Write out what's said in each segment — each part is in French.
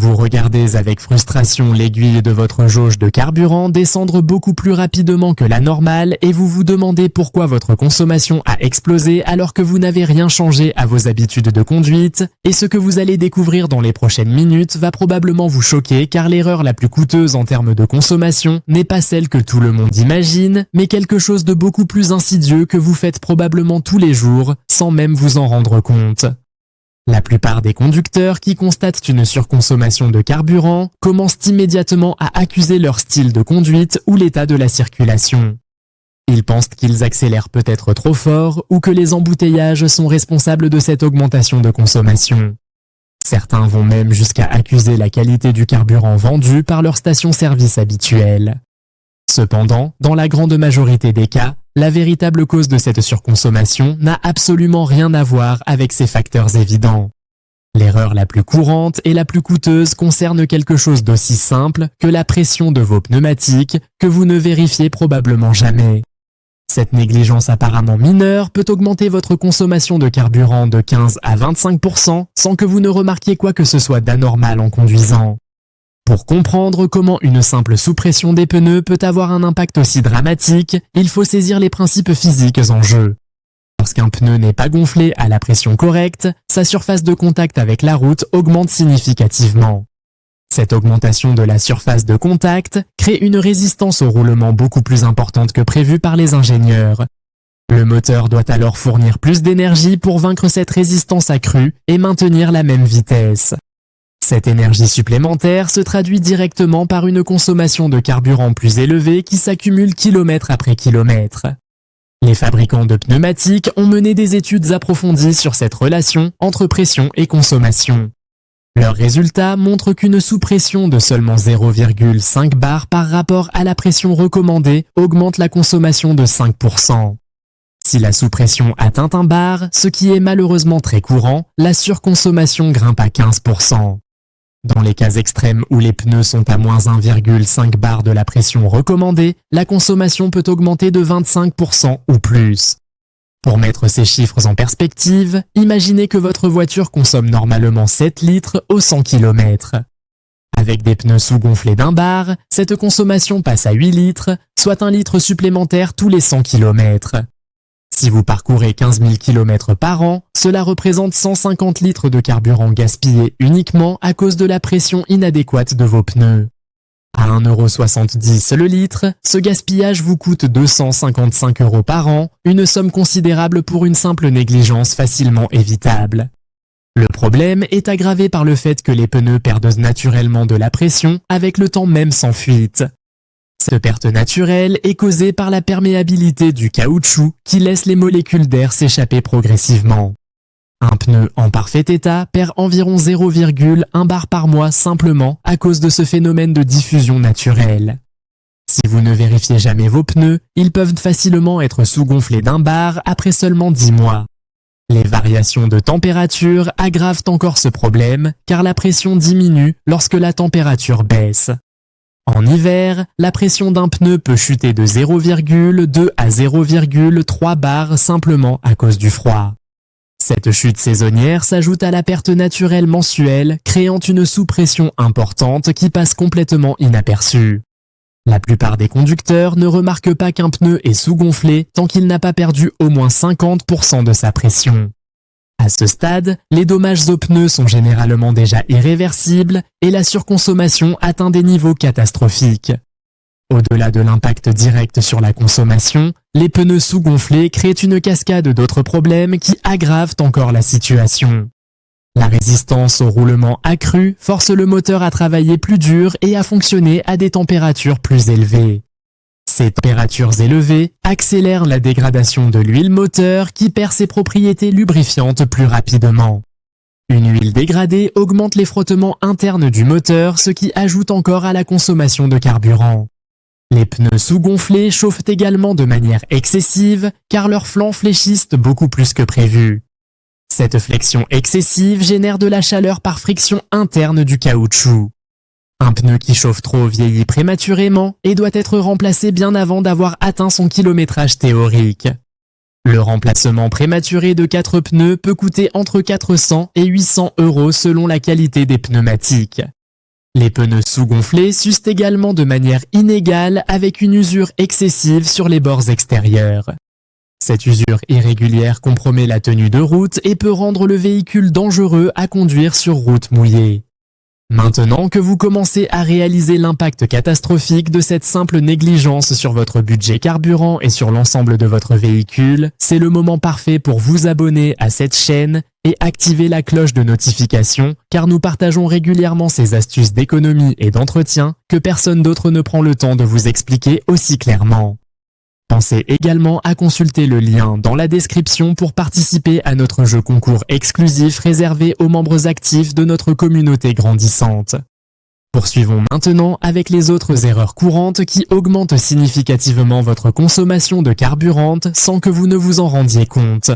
Vous regardez avec frustration l'aiguille de votre jauge de carburant descendre beaucoup plus rapidement que la normale et vous vous demandez pourquoi votre consommation a explosé alors que vous n'avez rien changé à vos habitudes de conduite, et ce que vous allez découvrir dans les prochaines minutes va probablement vous choquer car l'erreur la plus coûteuse en termes de consommation n'est pas celle que tout le monde imagine, mais quelque chose de beaucoup plus insidieux que vous faites probablement tous les jours sans même vous en rendre compte. La plupart des conducteurs qui constatent une surconsommation de carburant commencent immédiatement à accuser leur style de conduite ou l'état de la circulation. Ils pensent qu'ils accélèrent peut-être trop fort ou que les embouteillages sont responsables de cette augmentation de consommation. Certains vont même jusqu'à accuser la qualité du carburant vendu par leur station-service habituelle. Cependant, dans la grande majorité des cas, la véritable cause de cette surconsommation n'a absolument rien à voir avec ces facteurs évidents. L'erreur la plus courante et la plus coûteuse concerne quelque chose d'aussi simple que la pression de vos pneumatiques que vous ne vérifiez probablement jamais. Cette négligence apparemment mineure peut augmenter votre consommation de carburant de 15 à 25% sans que vous ne remarquiez quoi que ce soit d'anormal en conduisant. Pour comprendre comment une simple sous-pression des pneus peut avoir un impact aussi dramatique, il faut saisir les principes physiques en jeu. Lorsqu'un pneu n'est pas gonflé à la pression correcte, sa surface de contact avec la route augmente significativement. Cette augmentation de la surface de contact crée une résistance au roulement beaucoup plus importante que prévu par les ingénieurs. Le moteur doit alors fournir plus d'énergie pour vaincre cette résistance accrue et maintenir la même vitesse. Cette énergie supplémentaire se traduit directement par une consommation de carburant plus élevée qui s'accumule kilomètre après kilomètre. Les fabricants de pneumatiques ont mené des études approfondies sur cette relation entre pression et consommation. Leurs résultats montrent qu'une sous-pression de seulement 0,5 bar par rapport à la pression recommandée augmente la consommation de 5%. Si la sous-pression atteint un bar, ce qui est malheureusement très courant, la surconsommation grimpe à 15%. Dans les cas extrêmes où les pneus sont à moins 1,5 bar de la pression recommandée, la consommation peut augmenter de 25% ou plus. Pour mettre ces chiffres en perspective, imaginez que votre voiture consomme normalement 7 litres au 100 km. Avec des pneus sous-gonflés d'1 bar, cette consommation passe à 8 litres, soit 1 litre supplémentaire tous les 100 km. Si vous parcourez 15 000 km par an, cela représente 150 litres de carburant gaspillé uniquement à cause de la pression inadéquate de vos pneus. À 1,70 € le litre, ce gaspillage vous coûte 255 € par an, une somme considérable pour une simple négligence facilement évitable. Le problème est aggravé par le fait que les pneus perdent naturellement de la pression avec le temps même sans fuite. Cette perte naturelle est causée par la perméabilité du caoutchouc qui laisse les molécules d'air s'échapper progressivement. Un pneu en parfait état perd environ 0,1 bar par mois simplement à cause de ce phénomène de diffusion naturelle. Si vous ne vérifiez jamais vos pneus, ils peuvent facilement être sous-gonflés d'1 bar après seulement 10 mois. Les variations de température aggravent encore ce problème car la pression diminue lorsque la température baisse. En hiver, la pression d'un pneu peut chuter de 0,2 à 0,3 bar simplement à cause du froid. Cette chute saisonnière s'ajoute à la perte naturelle mensuelle, créant une sous-pression importante qui passe complètement inaperçue. La plupart des conducteurs ne remarquent pas qu'un pneu est sous-gonflé tant qu'il n'a pas perdu au moins 50% de sa pression. À ce stade, les dommages aux pneus sont généralement déjà irréversibles et la surconsommation atteint des niveaux catastrophiques. Au-delà de l'impact direct sur la consommation, les pneus sous-gonflés créent une cascade d'autres problèmes qui aggravent encore la situation. La résistance au roulement accru force le moteur à travailler plus dur et à fonctionner à des températures plus élevées. Ces températures élevées accélèrent la dégradation de l'huile moteur qui perd ses propriétés lubrifiantes plus rapidement. Une huile dégradée augmente les frottements internes du moteur, ce qui ajoute encore à la consommation de carburant. Les pneus sous-gonflés chauffent également de manière excessive car leurs flancs fléchissent beaucoup plus que prévu. Cette flexion excessive génère de la chaleur par friction interne du caoutchouc. Un pneu qui chauffe trop vieillit prématurément et doit être remplacé bien avant d'avoir atteint son kilométrage théorique. Le remplacement prématuré de 4 pneus peut coûter entre 400 et 800 € selon la qualité des pneumatiques. Les pneus sous-gonflés s'usent également de manière inégale avec une usure excessive sur les bords extérieurs. Cette usure irrégulière compromet la tenue de route et peut rendre le véhicule dangereux à conduire sur route mouillée. Maintenant que vous commencez à réaliser l'impact catastrophique de cette simple négligence sur votre budget carburant et sur l'ensemble de votre véhicule, c'est le moment parfait pour vous abonner à cette chaîne et activer la cloche de notification car nous partageons régulièrement ces astuces d'économie et d'entretien que personne d'autre ne prend le temps de vous expliquer aussi clairement. Pensez également à consulter le lien dans la description pour participer à notre jeu concours exclusif réservé aux membres actifs de notre communauté grandissante. Poursuivons maintenant avec les autres erreurs courantes qui augmentent significativement votre consommation de carburant sans que vous ne vous en rendiez compte.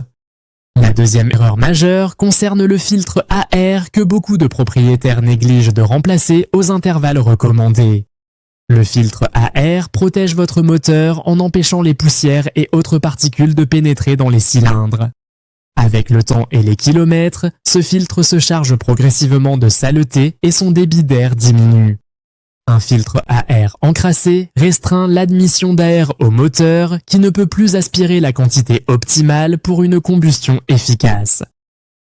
La deuxième erreur majeure concerne le filtre à air que beaucoup de propriétaires négligent de remplacer aux intervalles recommandés. Le filtre à air protège votre moteur en empêchant les poussières et autres particules de pénétrer dans les cylindres. Avec le temps et les kilomètres, ce filtre se charge progressivement de saleté et son débit d'air diminue. Un filtre à air encrassé restreint l'admission d'air au moteur qui ne peut plus aspirer la quantité optimale pour une combustion efficace.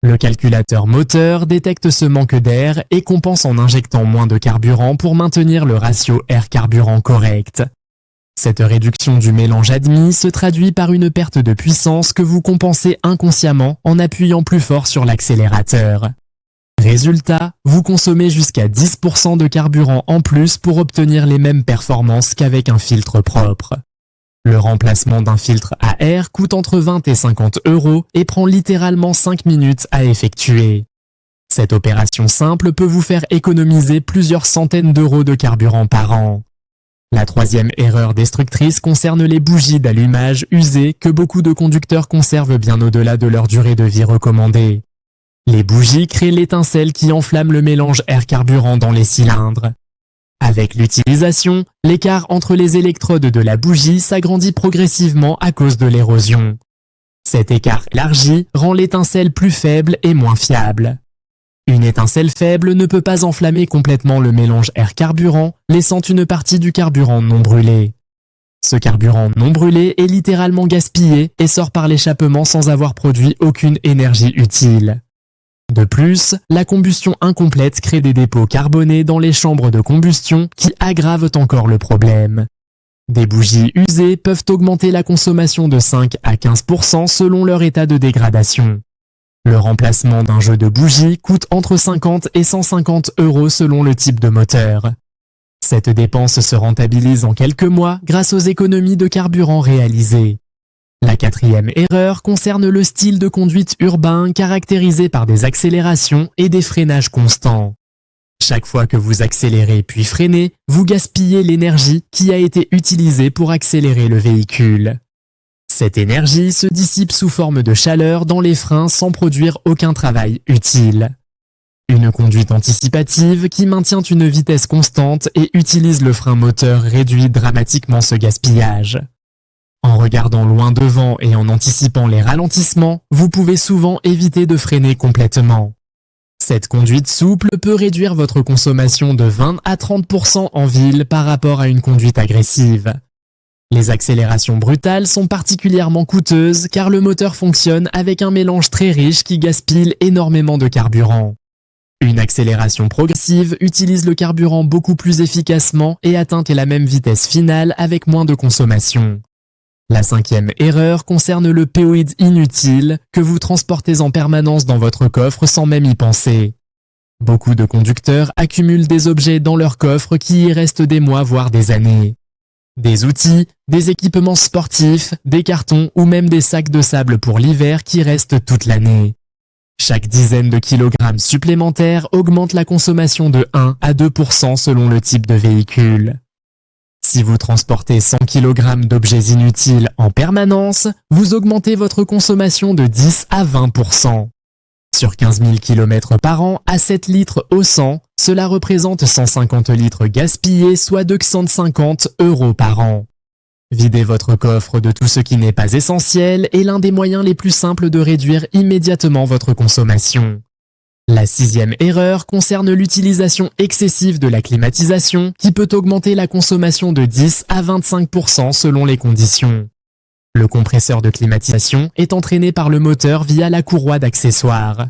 Le calculateur moteur détecte ce manque d'air et compense en injectant moins de carburant pour maintenir le ratio air-carburant correct. Cette réduction du mélange admis se traduit par une perte de puissance que vous compensez inconsciemment en appuyant plus fort sur l'accélérateur. Résultat, vous consommez jusqu'à 10% de carburant en plus pour obtenir les mêmes performances qu'avec un filtre propre. Le remplacement d'un filtre à air coûte entre 20 et 50 € et prend littéralement 5 minutes à effectuer. Cette opération simple peut vous faire économiser plusieurs centaines d'euros de carburant par an. La troisième erreur destructrice concerne les bougies d'allumage usées que beaucoup de conducteurs conservent bien au-delà de leur durée de vie recommandée. Les bougies créent l'étincelle qui enflamme le mélange air-carburant dans les cylindres. Avec l'utilisation, l'écart entre les électrodes de la bougie s'agrandit progressivement à cause de l'érosion. Cet écart élargi rend l'étincelle plus faible et moins fiable. Une étincelle faible ne peut pas enflammer complètement le mélange air-carburant, laissant une partie du carburant non brûlé. Ce carburant non brûlé est littéralement gaspillé et sort par l'échappement sans avoir produit aucune énergie utile. De plus, la combustion incomplète crée des dépôts carbonés dans les chambres de combustion qui aggravent encore le problème. Des bougies usées peuvent augmenter la consommation de 5 à 15% selon leur état de dégradation. Le remplacement d'un jeu de bougies coûte entre 50 et 150 € selon le type de moteur. Cette dépense se rentabilise en quelques mois grâce aux économies de carburant réalisées. La quatrième erreur concerne le style de conduite urbain caractérisé par des accélérations et des freinages constants. Chaque fois que vous accélérez puis freinez, vous gaspillez l'énergie qui a été utilisée pour accélérer le véhicule. Cette énergie se dissipe sous forme de chaleur dans les freins sans produire aucun travail utile. Une conduite anticipative qui maintient une vitesse constante et utilise le frein moteur réduit dramatiquement ce gaspillage. En regardant loin devant et en anticipant les ralentissements, vous pouvez souvent éviter de freiner complètement. Cette conduite souple peut réduire votre consommation de 20 à 30% en ville par rapport à une conduite agressive. Les accélérations brutales sont particulièrement coûteuses car le moteur fonctionne avec un mélange très riche qui gaspille énormément de carburant. Une accélération progressive utilise le carburant beaucoup plus efficacement et atteint la même vitesse finale avec moins de consommation. La cinquième erreur concerne le POID inutile que vous transportez en permanence dans votre coffre sans même y penser. Beaucoup de conducteurs accumulent des objets dans leur coffre qui y restent des mois voire des années. Des outils, des équipements sportifs, des cartons ou même des sacs de sable pour l'hiver qui restent toute l'année. Chaque dizaine de kilogrammes supplémentaires augmente la consommation de 1 à 2% selon le type de véhicule. Si vous transportez 100 kg d'objets inutiles en permanence, vous augmentez votre consommation de 10 à 20%. Sur 15 000 km par an à 7 litres au 100, cela représente 150 litres gaspillés, soit 250 € par an. Vider votre coffre de tout ce qui n'est pas essentiel est l'un des moyens les plus simples de réduire immédiatement votre consommation. La sixième erreur concerne l'utilisation excessive de la climatisation qui peut augmenter la consommation de 10 à 25% selon les conditions. Le compresseur de climatisation est entraîné par le moteur via la courroie d'accessoires.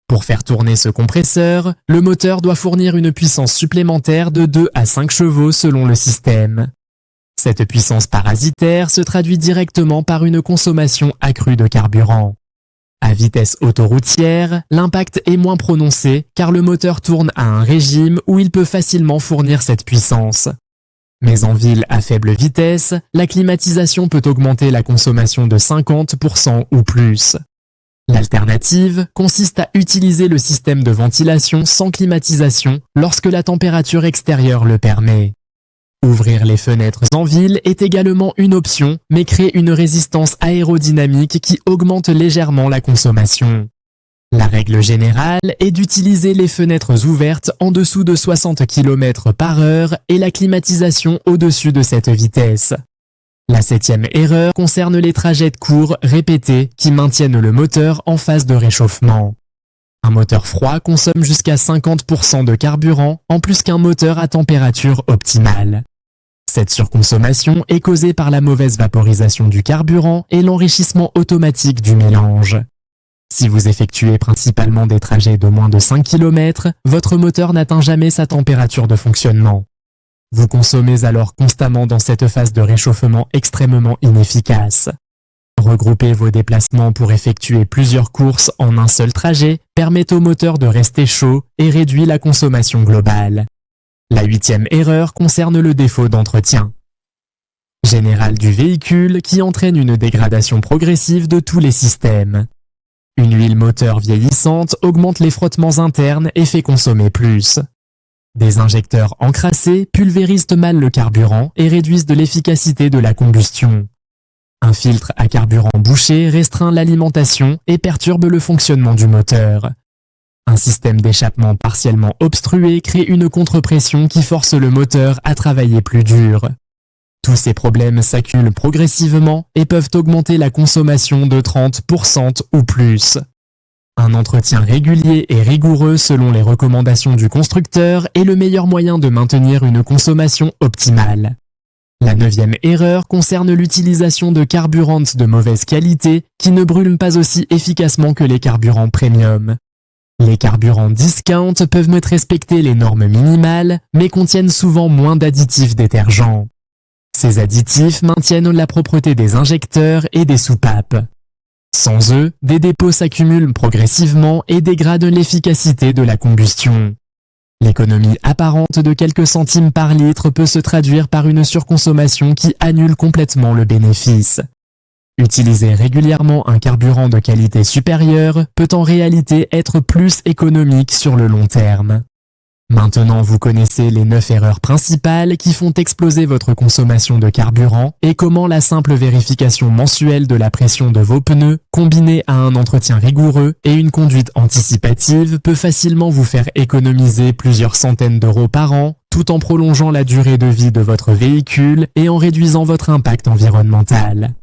Pour faire tourner ce compresseur, le moteur doit fournir une puissance supplémentaire de 2 à 5 chevaux selon le système. Cette puissance parasitaire se traduit directement par une consommation accrue de carburant. À vitesse autoroutière, l'impact est moins prononcé car le moteur tourne à un régime où il peut facilement fournir cette puissance. Mais en ville à faible vitesse, la climatisation peut augmenter la consommation de 50% ou plus. L'alternative consiste à utiliser le système de ventilation sans climatisation lorsque la température extérieure le permet. Ouvrir les fenêtres en ville est également une option, mais crée une résistance aérodynamique qui augmente légèrement la consommation. La règle générale est d'utiliser les fenêtres ouvertes en dessous de 60 km/h et la climatisation au-dessus de cette vitesse. La septième erreur concerne les trajets courts répétés qui maintiennent le moteur en phase de réchauffement. Un moteur froid consomme jusqu'à 50% de carburant en plus qu'un moteur à température optimale. Cette surconsommation est causée par la mauvaise vaporisation du carburant et l'enrichissement automatique du mélange. Si vous effectuez principalement des trajets de moins de 5 km, votre moteur n'atteint jamais sa température de fonctionnement. Vous consommez alors constamment dans cette phase de réchauffement extrêmement inefficace. Regrouper vos déplacements pour effectuer plusieurs courses en un seul trajet permet au moteur de rester chaud et réduit la consommation globale. La huitième erreur concerne le défaut d'entretien général du véhicule qui entraîne une dégradation progressive de tous les systèmes. Une huile moteur vieillissante augmente les frottements internes et fait consommer plus. Des injecteurs encrassés pulvérisent mal le carburant et réduisent de l'efficacité de la combustion. Un filtre à carburant bouché restreint l'alimentation et perturbe le fonctionnement du moteur. Un système d'échappement partiellement obstrué crée une contre-pression qui force le moteur à travailler plus dur. Tous ces problèmes s'accumulent progressivement et peuvent augmenter la consommation de 30% ou plus. Un entretien régulier et rigoureux selon les recommandations du constructeur est le meilleur moyen de maintenir une consommation optimale. La neuvième erreur concerne l'utilisation de carburants de mauvaise qualité qui ne brûlent pas aussi efficacement que les carburants premium. Les carburants discount peuvent mettre respecter les normes minimales, mais contiennent souvent moins d'additifs détergents. Ces additifs maintiennent la propreté des injecteurs et des soupapes. Sans eux, des dépôts s'accumulent progressivement et dégradent l'efficacité de la combustion. L'économie apparente de quelques centimes par litre peut se traduire par une surconsommation qui annule complètement le bénéfice. Utiliser régulièrement un carburant de qualité supérieure peut en réalité être plus économique sur le long terme. Maintenant, vous connaissez les 9 erreurs principales qui font exploser votre consommation de carburant et comment la simple vérification mensuelle de la pression de vos pneus, combinée à un entretien rigoureux et une conduite anticipative, peut facilement vous faire économiser plusieurs centaines d'euros par an, tout en prolongeant la durée de vie de votre véhicule et en réduisant votre impact environnemental.